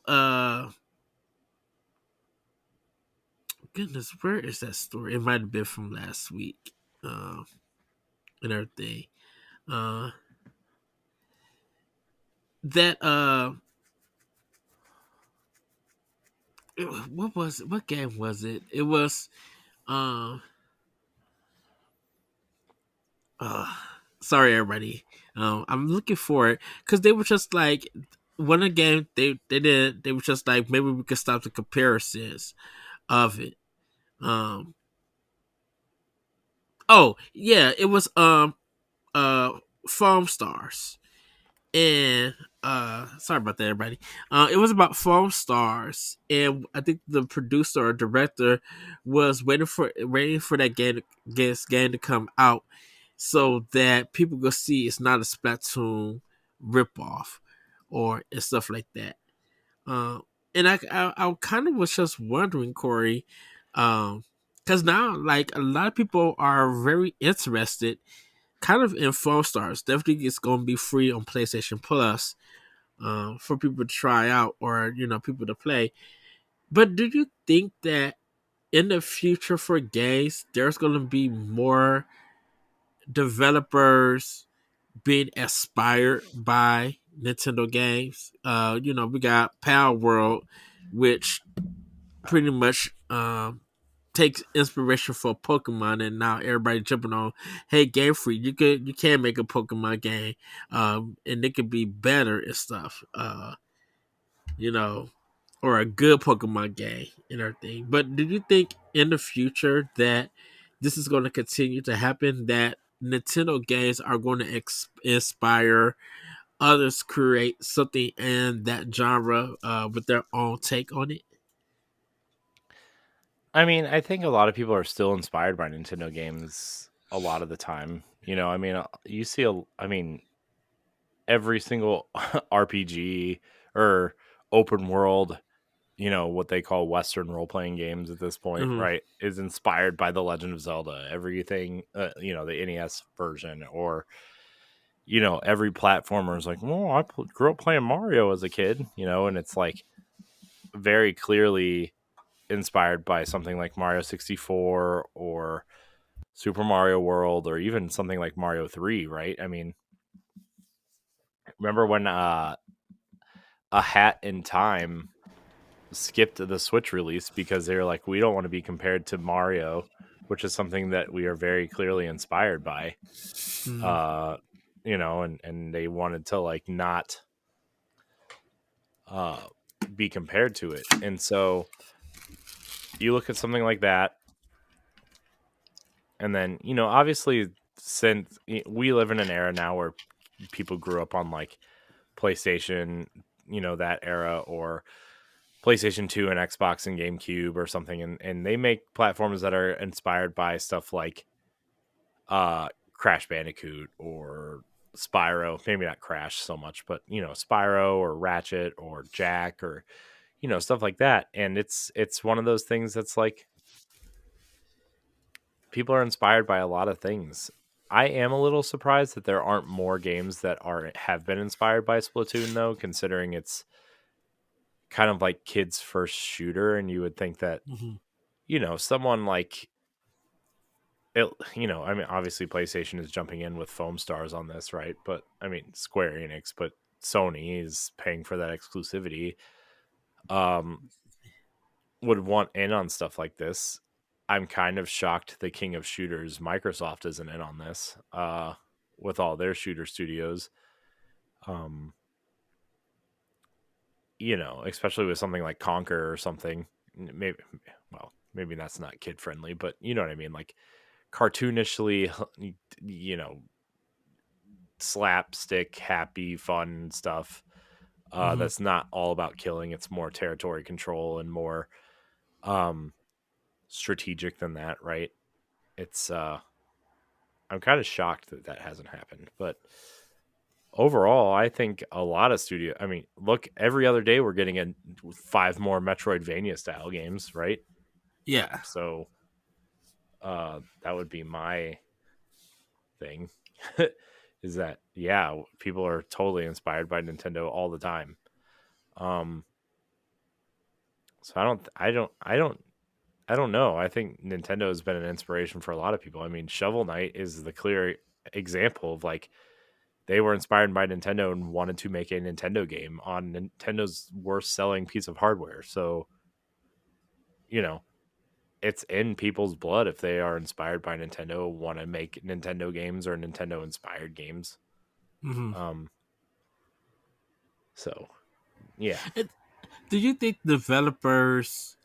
goodness, where is that story? It might have been from last week, and everything. Uh, that what was it? What game was it? It was um uh sorry everybody. I'm looking for it because they were just like one of the game they were just like maybe we could stop the comparisons of it. Um oh yeah, it was uh Foam Stars. and sorry about that, everybody. It was about foam stars, and I think the producer or director was waiting for that game to come out so that people could see it's not a Splatoon ripoff or and stuff like that. Um, and I kind of was just wondering, Corey, because now like a lot of people are very interested, kind of in foam stars. Definitely, it's going to be free on PlayStation Plus for people to try out or people to play. But do you think that in the future for games, there's going to be more developers being inspired by Nintendo games? We got Power World, which pretty much takes inspiration for Pokemon, and now everybody jumping on, hey, Game Freak, you can make a Pokemon game, and it could be better and stuff. You know, or a good Pokemon game and everything. But do you think in the future that this is going to continue to happen? That Nintendo games are going to inspire others create something in that genre with their own take on it? I mean, I think a lot of people are still inspired by Nintendo games a lot of the time. I mean, you see I mean, every single RPG or open world, what they call Western role playing games at this point, Mm-hmm. right, is inspired by The Legend of Zelda. Everything, the NES version, or, every platformer is like, well, grew up playing Mario as a kid, and it's like very clearly inspired by something like Mario 64 or Super Mario World, or even something like Mario 3, right? I mean, remember when A Hat in Time skipped the Switch release because they were like, we don't want to be compared to Mario, which is something that we are very clearly inspired by. Mm-hmm. Uh, and they wanted to like not uh be compared to it. And so you look at something like that, and then, obviously, since we live in an era now where people grew up on like PlayStation, that era, or PlayStation 2 and Xbox and GameCube or something, and they make platforms that are inspired by stuff like Crash Bandicoot or Spyro, maybe not Crash so much, but Spyro or Ratchet or Jack, or stuff like that. And it's one of those things that's like, people are inspired by a lot of things. I am a little surprised that there aren't more games that have been inspired by Splatoon, though, considering it's kind of like kids' first shooter, and you would think that Mm-hmm. someone like it, I mean, obviously PlayStation is jumping in with foam stars on this, right? But I mean, Square Enix, but Sony is paying for that exclusivity. Um, would want in on stuff like this. I'm kind of shocked the king of shooters, Microsoft, isn't in on this. With all their shooter studios. Um, especially with something like Conquer or something. Maybe, well, maybe that's not kid friendly, but you know what I mean. Like cartoonishly, you know, slapstick, happy, fun stuff. Mm-hmm. That's not all about killing. It's more territory control and more um, strategic than that, right? It's I'm kind of shocked that that hasn't happened, but overall, I think a lot of studio. I mean, look, every other day we're getting in 5 more Metroidvania style games, right? Yeah. So that would be my thing. Is that, yeah, people are totally inspired by Nintendo all the time. Um, so I don't know. I think Nintendo has been an inspiration for a lot of people. I mean, Shovel Knight is the clear example of like, they were inspired by Nintendo and wanted to make a Nintendo game on Nintendo's worst selling piece of hardware. So, you know, it's in people's blood if they are inspired by Nintendo, want to make Nintendo games or Nintendo inspired games. Mm-hmm. Um, so yeah. Do you think developers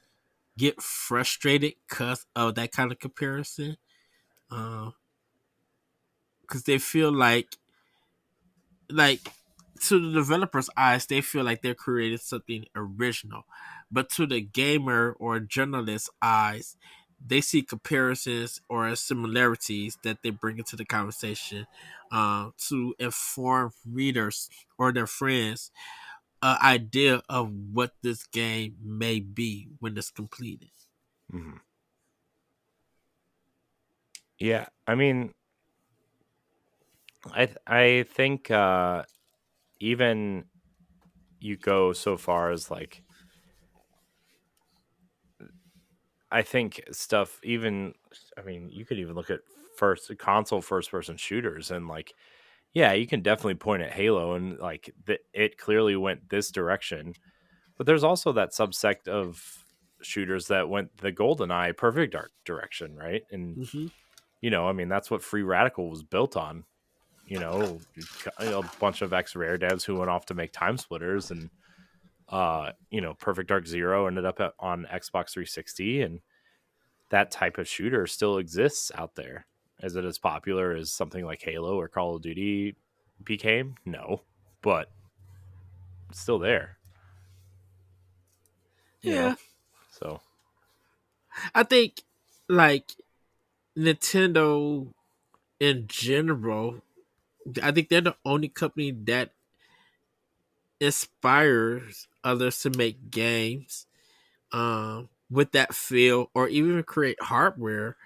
get frustrated because of that kind of comparison? Because they feel like to the developers' eyes, they feel like they're creating something original, but to the gamer or journalist's eyes, they see comparisons or similarities that they bring into the conversation to inform readers or their friends an idea of what this game may be when it's completed. Mhm. Yeah, I mean, I think even you go so far as like I think stuff even I mean, you could even look at first person shooters and like yeah, you can definitely point at Halo and like it clearly went this direction. But there's also that subsect of shooters that went the GoldenEye Perfect Dark direction, right? And Mm-hmm. I mean, that's what Free Radical was built on. A bunch of X Rare devs who went off to make Time Splitters, and Perfect Dark Zero ended up on Xbox 360, and that type of shooter still exists out there. Is it as popular as something like Halo or Call of Duty became? No, but it's still there. You know, Yeah, so I think like Nintendo in general, I think they're the only company that inspires others to make games with that feel or even create hardware.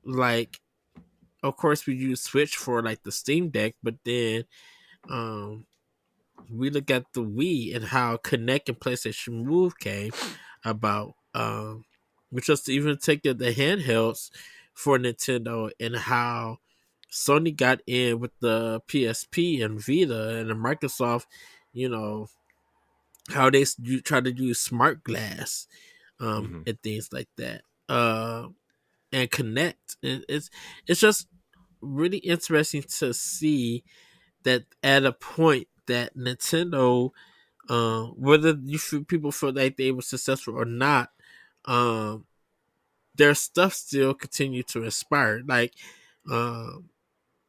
Like of course we use Switch for like the Steam Deck, but then um, we look at the Wii and how Connect and PlayStation Move came about, which was to even take the handhelds for Nintendo and how Sony got in with the PSP and Vita and the Microsoft, you know, how they try to use smart glass mhm. and things like that. And Connect. It's just really interesting to see that at a point that Nintendo, whether people feel like they were successful or not, um, their stuff still continue to inspire. Like, um,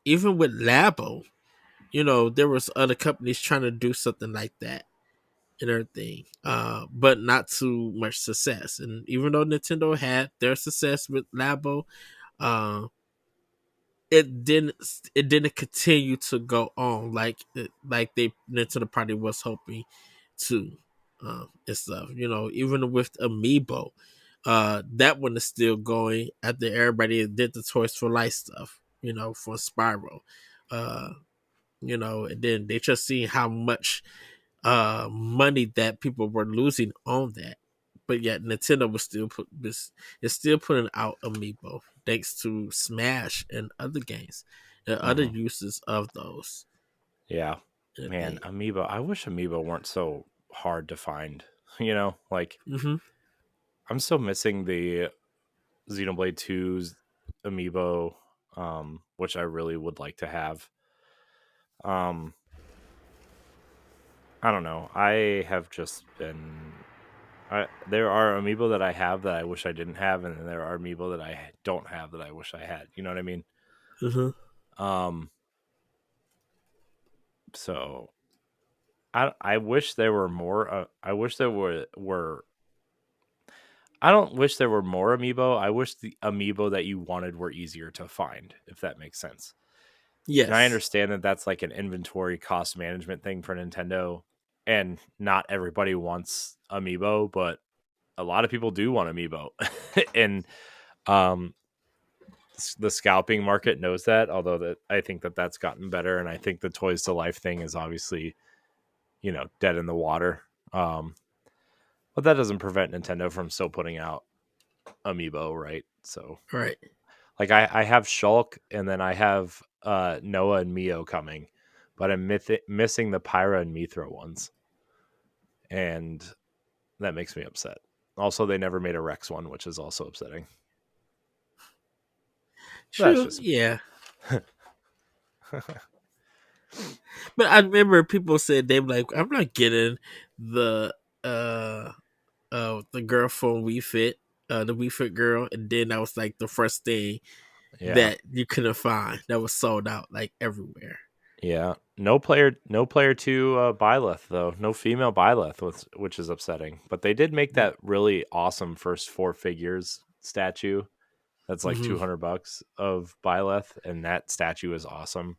even with Labo, there was other companies trying to do something like that and everything, but not too much success. And even though Nintendo had their success with Labo, uh, it didn't it didn't continue to go on like they Nintendo probably was hoping to, and stuff. Even with Amiibo, that one is still going after everybody did the Toys for Life stuff. For Spyro, uh, and then they just seen how much money that people were losing on that. But yet Nintendo is still putting out Amiibo thanks to Smash and other games and other Mhm. uses of those Yeah. Man, things. Amiibo. I wish Amiibo weren't so hard to find. Like Mm-hmm. I'm still missing the Xenoblade 2's Amiibo, which I really would like to have. Um, I don't know. I have just been. There are Amiibo that I have that I wish I didn't have, and then there are Amiibo that I don't have that I wish I had. You know what I mean? Mm-hmm. Um, so I wish there were more. I wish there were I don't wish there were more amiibo. I wish the amiibo that you wanted were easier to find, if that makes sense. And I Yes. understand that that's like an inventory cost management thing for Nintendo, and not everybody wants amiibo, but a lot of people do want amiibo, and um, the scalping market knows that. Although that I think that that's gotten better, and I think the toys to life thing is obviously dead in the water. But that doesn't prevent Nintendo from still putting out amiibo, right? So Right. like I have Shulk and then I have Noah and Mio coming, but I'm missing the Pyra and Mithra ones, and that makes me upset. Also, they never made a Rex one, which is also upsetting. That's True. just Yeah. But I remember people said they were like, "I'm not getting the uh the girl from We Fit, the We Fit girl," and then that was like the first thing yeah, that you couldn't find that was sold out like everywhere. Yeah, no player to Byleth though. No female Byleth, which is upsetting. But they did make that really awesome first four figures statue. That's like Mm-hmm. $200 of Byleth, and that statue is awesome.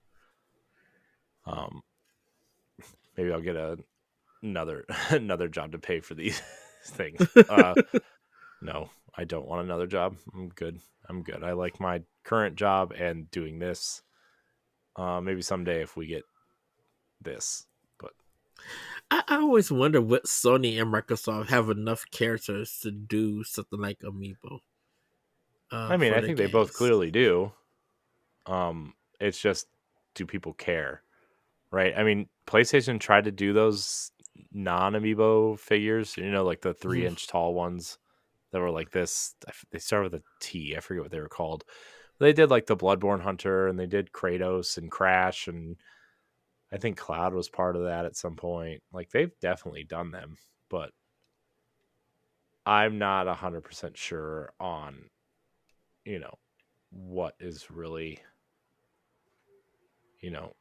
Um, maybe I'll get another another job to pay for these things. No, I don't want another job. I'm good. I'm good. I like my current job and doing this. Maybe someday if we get this, but I always wonder what Sony and Microsoft have enough characters to do something like Amiibo I mean, for I their think they both games. clearly do. It's just, do people care, right? I mean, PlayStation tried to do those non-amiibo figures, like the Mhm. 3-inch tall ones that were like this. They started with a T. I forget what they were called. They did like the Bloodborne Hunter, and they did Kratos and Crash, and I think Cloud was part of that at some point. Like they've definitely done them, but I'm not 100% sure on you know what is really you know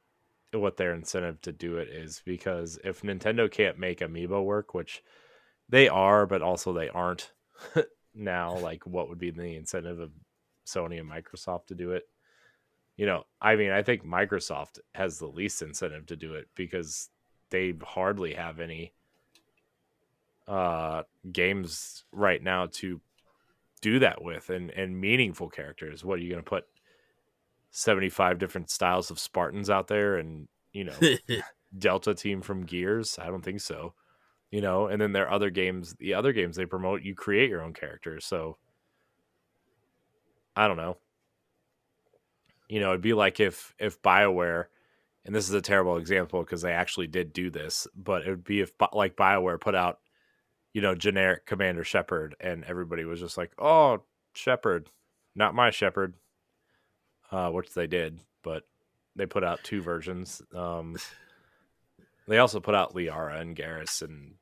what their incentive to do it is, because if Nintendo can't make amiibo work, which they are, but also they aren't now, like what would be the incentive of Sony and Microsoft to do it? I mean, I think Microsoft has the least incentive to do it because they hardly have any uh games right now to do that with, and meaningful characters. What are you going to put 75 different styles of Spartans out there, and Delta Team from Gears? I don't think so. And then there are the other games they promote, you create your own characters. So I don't know. It'd be like if BioWare, and this is a terrible example because they actually did do this, but it would be if like BioWare put out, generic Commander Shepard, and everybody was just like, "Oh, Shepard, not my Shepard," which they did, but they put out two versions. They also put out Liara and Garrus and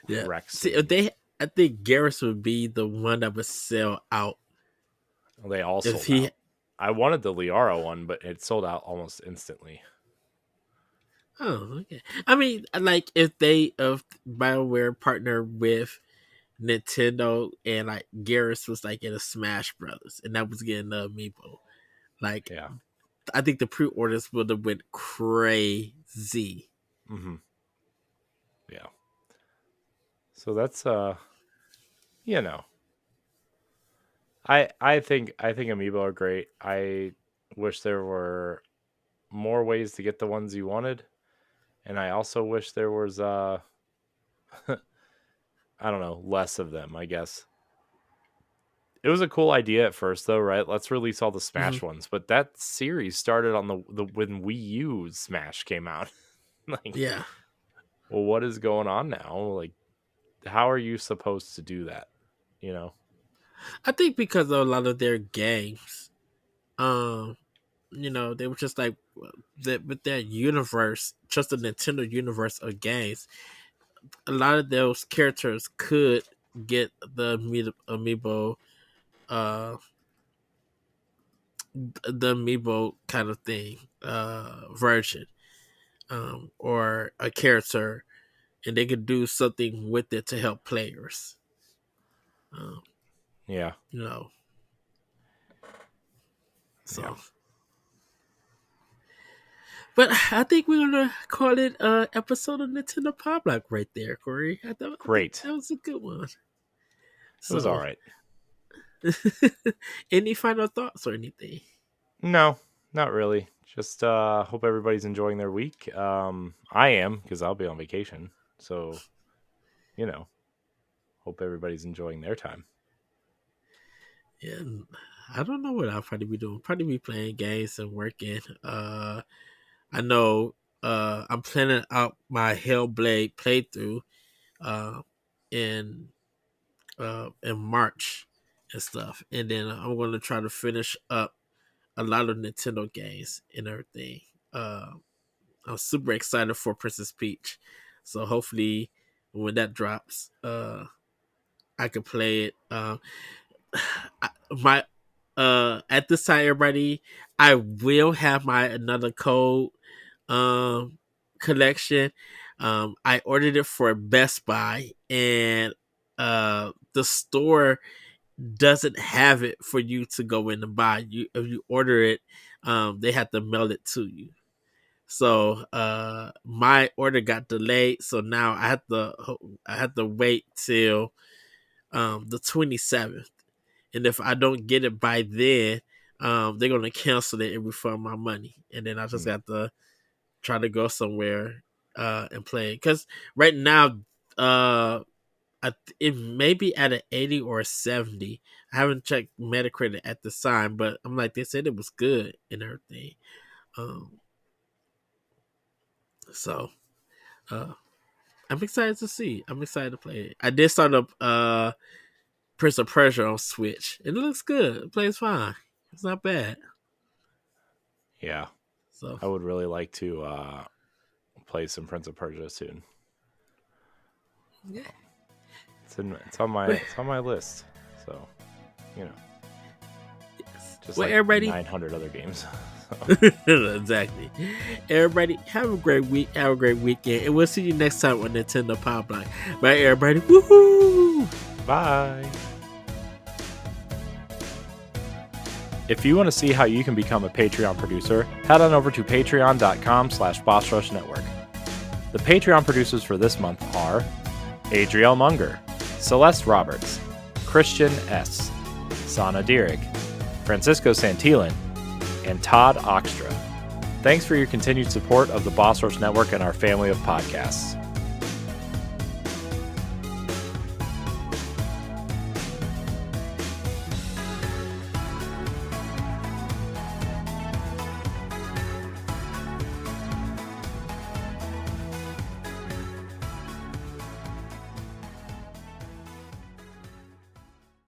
Yeah. Rex, See, if and they, I think Garrus would be the one that would sell out they all if sold he. out. I wanted the Liara one, but it sold out almost instantly. Oh, okay. I mean, like if they of Bioware partner with Nintendo and like Garrus was like in a Smash Brothers and that was getting the amiibo. Like Yeah. I think the pre-orders would have went crazy. Hmm. Yeah. So that's you know, I think Amiibo are great. I wish there were more ways to get the ones you wanted, and I also wish there was I don't know, less of them, I guess. It was a cool idea at first though, right? Let's release all the Hmm. Smash ones, but that series started on the when Wii U Smash came out. Like, Yeah, well, what is going on now? Like, how are you supposed to do that? You know? I think because of a lot of their games, um, they were just like that with their universe, just the Nintendo universe of games. A lot of those characters could get the amiibo, uh, the amiibo kind of thing, version, or a character, and they could do something with it to help players. Um, Yeah. you know, Yeah. so. But I think we're gonna call it a episode of Nintendo Pow Block right there, Corey. I think Great. that was a good one. It was all So, right. any final thoughts or anything? No, not really. Just hope everybody's enjoying their week. I am, because I'll be on vacation. So, you know, hope everybody's enjoying their time. Yeah, I don't know what I'll probably be doing. Probably be playing games and working. I know. I'm planning out my Hellblade playthrough. Uh, in in March and stuff, and then I'm going to try to finish up a lot of Nintendo games and everything. Uh, I'm super excited for Princess Peach, so hopefully when that drops, I can play it. My at this time, everybody, I will have my another code um collection. I ordered it for Best Buy, and the store doesn't have it for you to go in and buy. You if you order it, they have to mail it to you. So my order got delayed, so now I have to wait till the 27th. And if I don't get it by then, they're gonna cancel it and refund my money. And then I just Hmm. have to try to go somewhere and play. Because right now, it may be at an 80 or a 70. I haven't checked Metacritic at the time, but I'm like, they said it was good and everything. Um, so uh, I'm excited to see. I'm excited to play it. I did start up Prince of Persia on Switch, and it looks good. It plays fine. It's not bad. Yeah, So I would really like to play some Prince of Persia soon. yeah. It's on my list. So, you know, just Well, like everybody, 900 other games. exactly. Everybody, have a great week. Have a great weekend, and we'll see you next time on Nintendo Pow Block. Bye, everybody. Woohoo! Bye. If you want to see how you can become a Patreon producer, head on over to patreon.com/BossRushNetwork. The Patreon producers for this month are Adriel Munger, Celeste Roberts, Christian S., Sana Dirrig, Francisco Santillan, and Todd Oxtra. Thanks for your continued support of the Boss Rush Network and our family of podcasts.